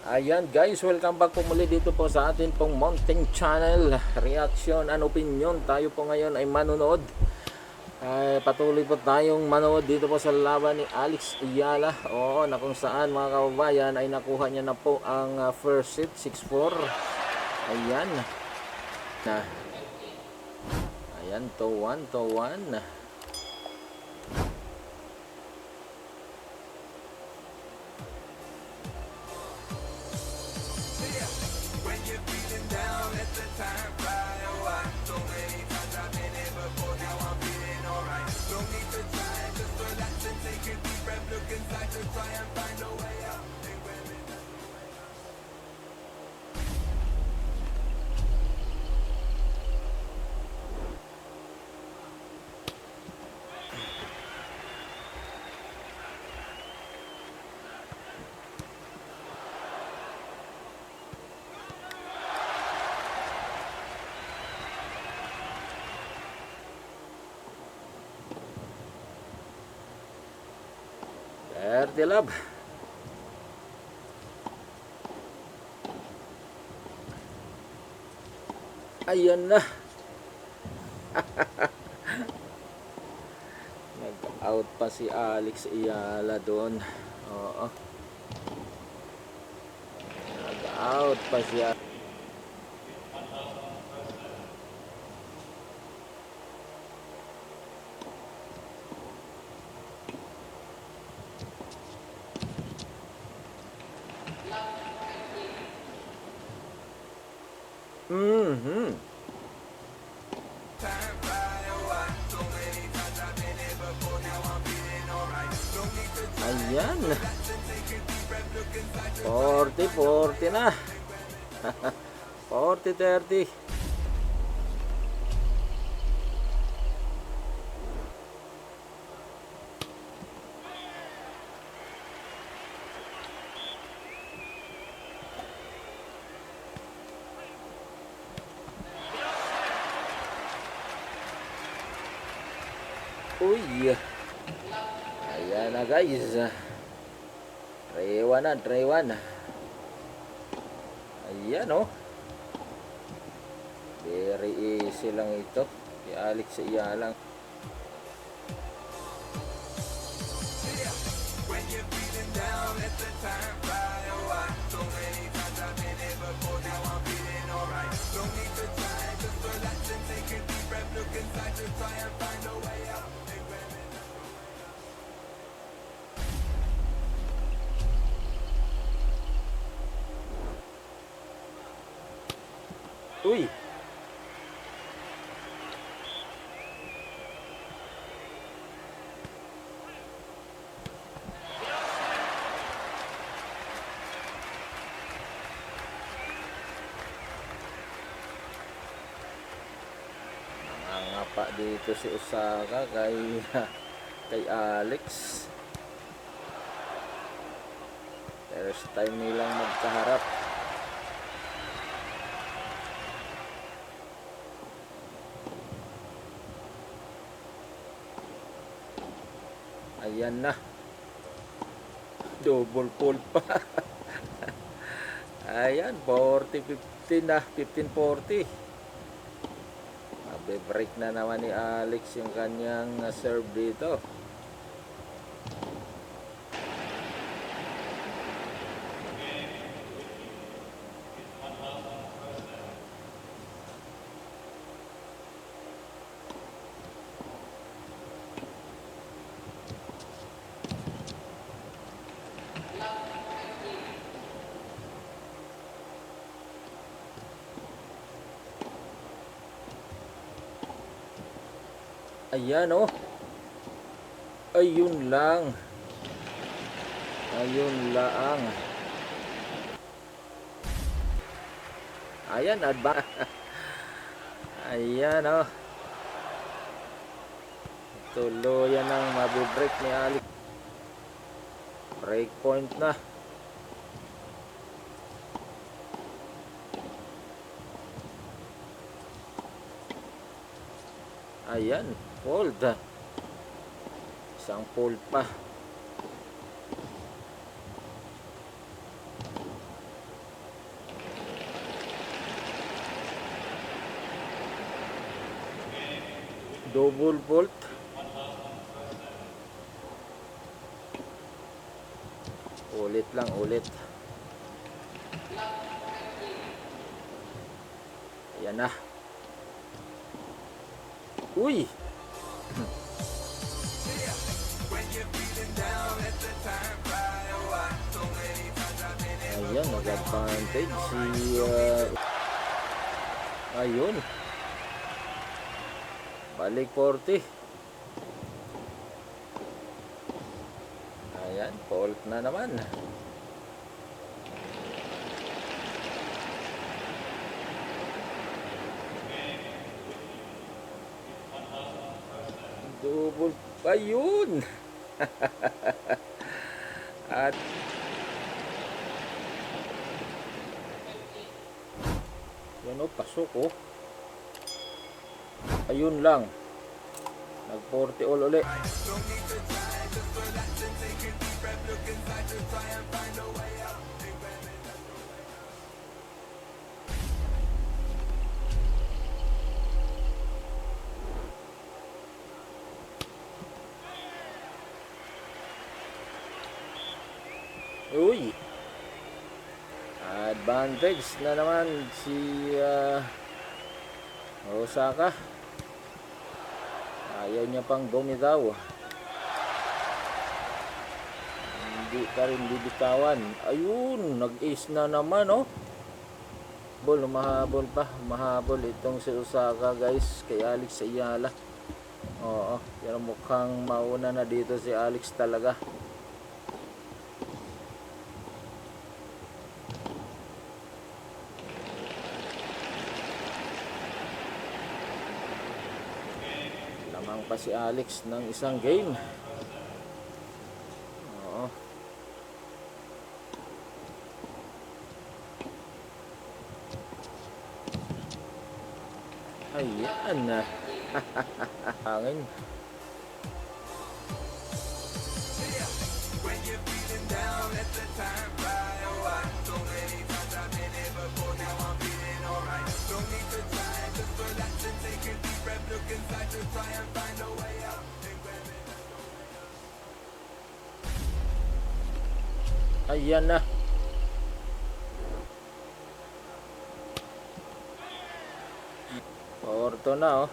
Ayan guys, welcome back po muli dito po sa atin pong Mountain Channel. Reaction and opinion. Tayo po ngayon ay manonood. Patuloy po tayong manood dito po sa laban ni Alex Ayala. Oo, na kung saan mga kababayan ay nakuha niya na po ang first set, 6-4. Ayan. Ayan, 2-1, 2-1. Dirty love. Ayan na. Nag-out pa si Alex Ayala doon. Oo. Nag-out pa siya. Ayan. 40-40 na. 40-30. Uy. Ayan na guys. 3-1 na, 3-1. Ayan oh. Very easy lang ito. Si Alex Ayala. Uy. Nangangapa dito si Osaka kay Alex. First time nilang magkaharap. Ayan na. Double pull pa. Ayan, 40-15 na. 15-40. Mabe-break na naman ni Alex yung kanyang serve dito. Ayan oh. Ayun lang. Ayun lang. Ayan, advance. Ayan oh. Tuluyan ang mabibreak ni Alex. Break point na. Ayan, fold. Isang fold pa. Double fault. Ulit lang, ulit. Ayan na. Uy! Ayan, nag-advantage si ayun, balik 40. Ayan, fault na naman. Double, ayun. At yan o, pasok o. Ayun lang, nag 40 all uli. Uy, advantage na naman si Osaka. Ayaw niya pang bumitaw. Hindi ka rin bibitawan. Ayun, nag-ace na naman oh. Mahabol pa. Mahabol itong si Osaka guys kay Alex Ayala. Oo, pero mukhang mauna na dito si Alex talaga. Lamang pa si Alex ng isang game. Oo. Ayan na. Hangin. Ayan na. Orto na oh.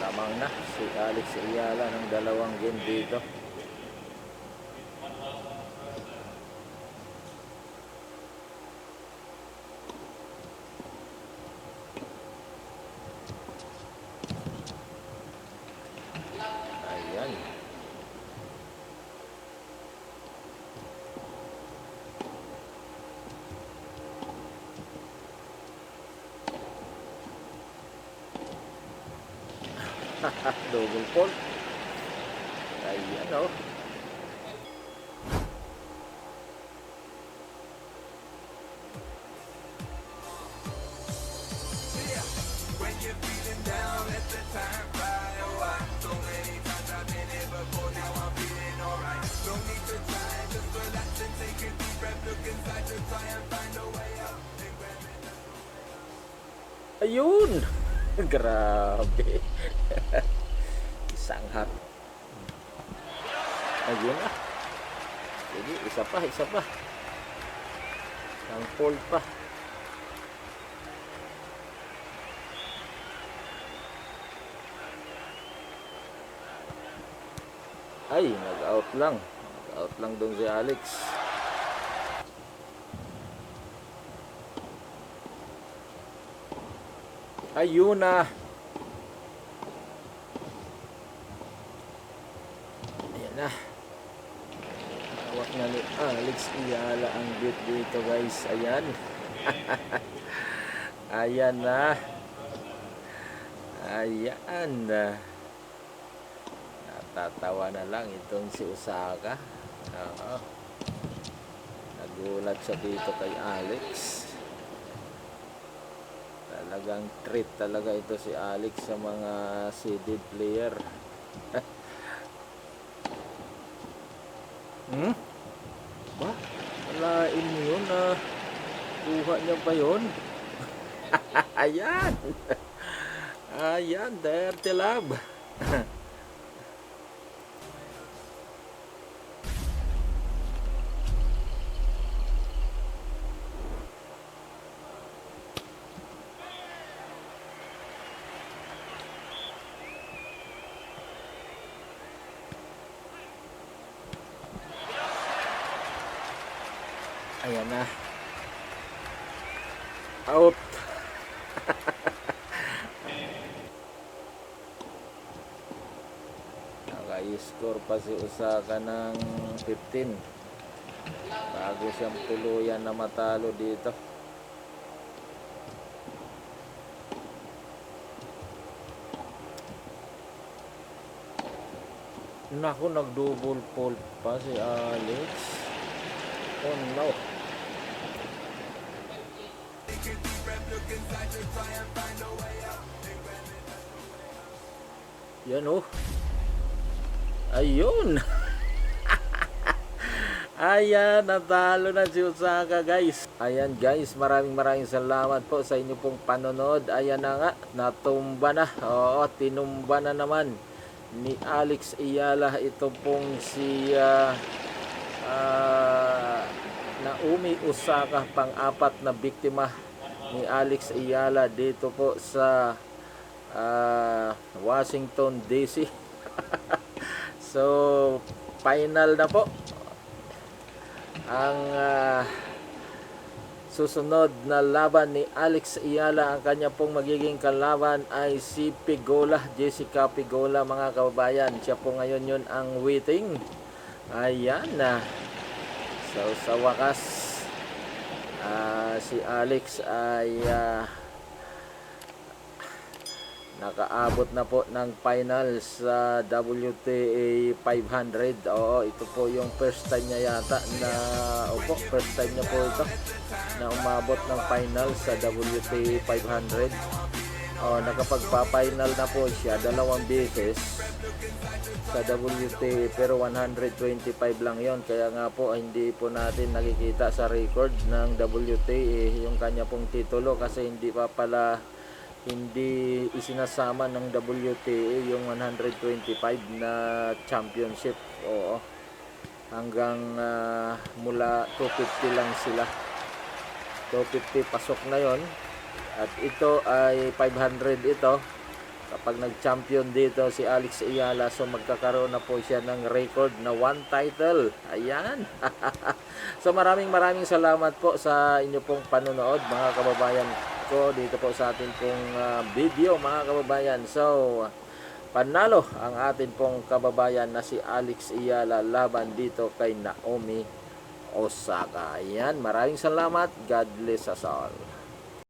Lamang na si Alex Ayala ng dalawang game dito. Ayan. Double fault. Ayan oh. Ayun. Grabe. Isang hat. Ayun na. Sige, isa pa, isa pa. Ang fold pa. Ay, nag-out lang. Nag-out lang doon si Alex. Ayun na. Ayan na. Hawak na ni Alex Ayala ang beat dito guys. Ayan. Ayan na. Ayan na. Natatawa na lang itong si Osaka. Oo. Nagulat siya dito kay Alex. Talagang treat talaga ito si Alex sa mga seeded player. Ba? Walain mo yun ah. Ginawa niya pa yun. Ayan. Ayan, dirty love. Ayan na. Out. Naka-score pa si Osaka ng 15 bago siyang tuluyan na matalo dito. Naku, nag-double fault pa si Alex. Oh no. Yan oh. Ayun. Ayan, natalo na si Osaka guys. Ayan guys, maraming salamat po sa inyo pong panonood. Ayan na nga, natumba na. Oo, tinumba na naman ni Alex Ayala. Ito pong si Naomi Osaka, pang-apat na biktima ni Alex Ayala dito po sa Washington DC. So final na po ang susunod na laban ni Alex Ayala. Ang kanya pong magiging kalaban ay si Pigola, Jessica Pigola mga kababayan. Siya po ngayon yun ang waiting. Ayan na. So sa wakas si Alex ay nakaabot na po ng final sa WTA 500. Oo, ito po yung first time niya yata na first time niya po ito na umabot ng final sa WTA 500. Nakapagpa-final na po siya 2 beses sa WTA, pero 125 lang yon. Kaya nga po hindi po natin nakikita sa record ng WTA yung kanya pong titulo kasi hindi isinasama ng WTA yung 125 na championship. Oo. Hanggang mula 250 lang sila. 250 pasok na yon. At ito ay 500 ito. Kapag nag-champion dito si Alex Ayala, so magkakaroon na po siya ng record na 1 title. Ayan. So maraming salamat po sa inyo pong panonood mga kababayan ko dito po sa atin pong video mga kababayan. So panalo ang atin pong kababayan na si Alex Ayala laban dito kay Naomi Osaka. Ayan, maraming salamat. God bless us all.